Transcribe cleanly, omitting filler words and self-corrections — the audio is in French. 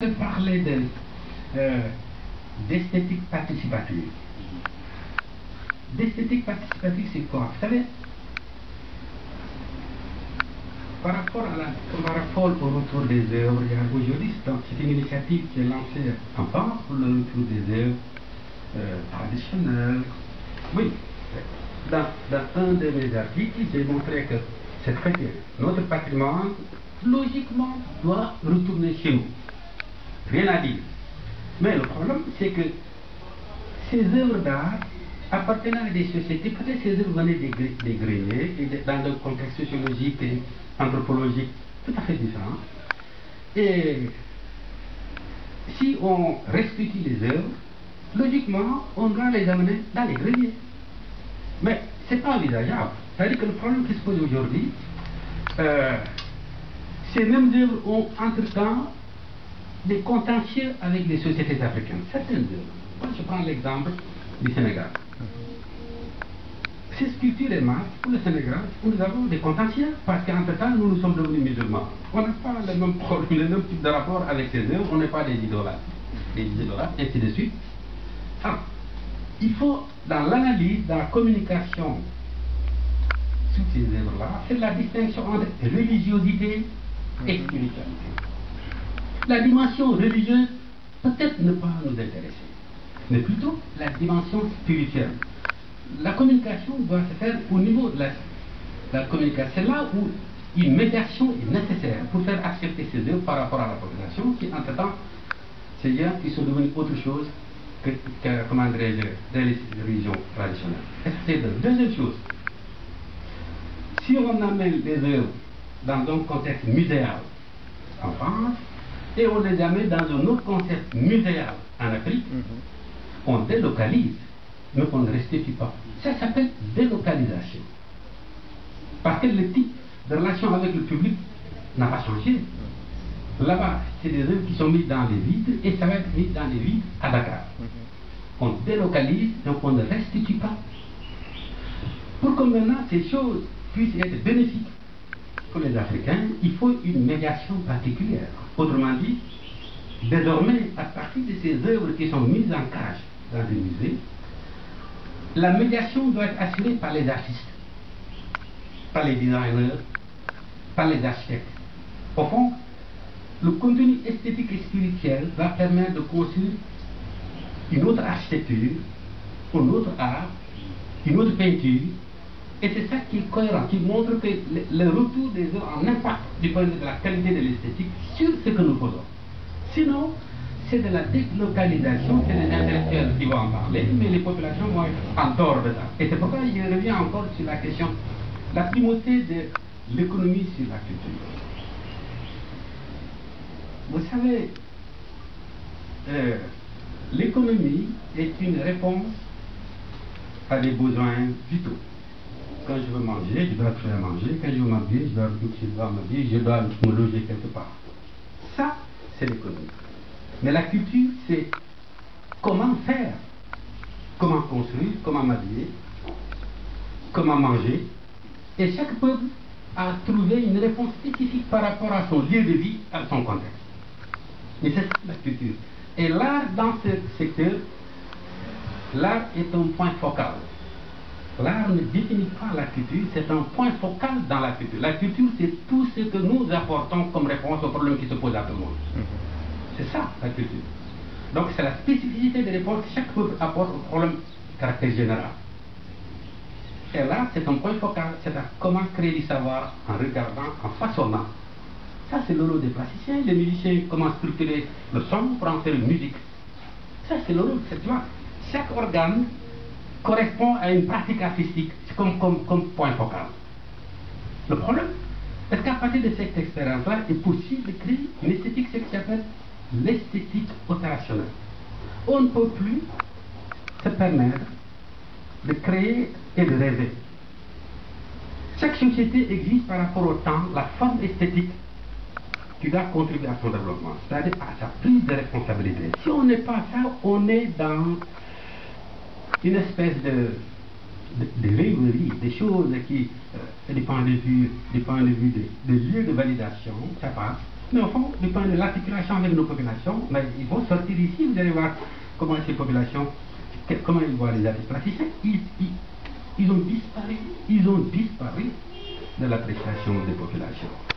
te parler d'esthétique participative. D'esthétique participative, c'est quoi? Vous savez, par rapport au retour des œuvres, aujourd'hui, c'est une initiative qui est lancée en France pour le retour des œuvres traditionnelles. Oui, dans un de mes articles, j'ai montré que c'est très bien. Notre patrimoine, logiquement, doit retourner chez nous. Rien à dire. Mais le problème, c'est que ces œuvres d'art appartenant à des sociétés, peut-être ces œuvres venaient des greniers et dans un contexte sociologique et anthropologique tout à fait différent. Et si on restitue les œuvres, logiquement, on doit les amener dans les greniers. Mais ce n'est pas envisageable. C'est-à-dire que le problème qui se pose aujourd'hui, ces mêmes œuvres ont entre-temps des contentieux avec les sociétés africaines. Certaines œuvres. Moi, je prends l'exemple du Sénégal. Ces sculptures et masques, pour le Sénégal, nous avons des contentieux parce qu'entre-temps, nous sommes devenus musulmans. On n'a pas le même problème, le même type de rapport avec ces œuvres, on n'est pas des idolâtres, et ainsi de suite. Ah, il faut, dans l'analyse, dans la communication sur ces œuvres-là, faire la distinction entre religiosité et spiritualité. La dimension religieuse peut-être ne pas nous intéresser, mais plutôt la dimension spirituelle. La communication doit se faire au niveau de la communication. C'est là où une médiation est nécessaire pour faire accepter ces œuvres par rapport à la population qui, entre-temps, c'est bien qu'ils sont devenus autre chose que comment dirais-je, les religions traditionnelles. C'est la deuxième chose. Si on amène les œuvres dans un contexte muséal en France et on les amène dans un autre contexte muséal en Afrique, on délocalise, mais on ne restitue pas. Ça s'appelle délocalisation. Parce que le type de relation avec le public n'a pas changé. Là-bas, c'est des œuvres qui sont mises dans les vides et ça va être mis dans les vides à Dakar. On délocalise, donc on ne restitue pas. Pour que maintenant ces choses puissent être bénéfiques pour les Africains, il faut une médiation particulière. Autrement dit, désormais, à partir de ces œuvres qui sont mises en cage dans des musées, la médiation doit être assurée par les artistes, par les designers, par les architectes. Au fond, le contenu esthétique et spirituel va permettre de construire une autre architecture, un autre art, une autre peinture, et c'est ça qui est cohérent, qui montre que le retour des œuvres a un impact du point de vue de la qualité de l'esthétique sur ce que nous faisons. Sinon, c'est de la délocalisation, c'est les intellectuels qui vont en parler, mais les populations vont être en dehors de ça. Et c'est pourquoi je reviens encore sur la question, la primauté de l'économie sur la culture. Vous savez, l'économie est une réponse à des besoins vitaux. Quand je veux manger, je dois trouver à manger. Quand je veux m'habiller, je dois me loger quelque part. Ça, c'est l'économie. Mais la culture, c'est comment faire, comment construire, comment m'habiller, comment manger. Et chaque peuple a trouvé une réponse spécifique par rapport à son lieu de vie, à son contexte. Et c'est ça la culture. Et l'art, dans ce secteur, l'art est un point focal. L'art ne définit pas la culture, c'est un point focal dans la culture. La culture, c'est tout ce que nous apportons comme réponse aux problèmes qui se posent à tout le monde. C'est ça, la culture. Donc, c'est la spécificité des réponses que chaque peuple apporte au problème de caractère général. Et là, c'est un point focal, c'est à comment créer du savoir en regardant, en façonnant. Ça, c'est le rôle des plasticiens, les musiciens, comment structurer le son pour en faire une musique. Ça, c'est le rôle, tu vois. Chaque organe correspond à une pratique artistique comme point focal. Le problème, est-ce qu'à partir de cette expérience-là, il est possible de créer une esthétique, ce qui s'appelle l'esthétique opérationnelle. On ne peut plus se permettre de créer et de rêver. Chaque société existe par rapport au temps, la forme esthétique qui doit contribuer à son développement, c'est-à-dire à sa prise de responsabilité. Si on n'est pas ça, on est dans une espèce de rêverie, des choses qui, du point de vue des lieux de validation, ça passe, Mais au fond, du point de l'articulation avec nos populations, ben, il faut sortir ici, vous allez voir comment ces populations, comment ils voient les artistes plasticiens. Ils ont disparu de l'appréciation des populations.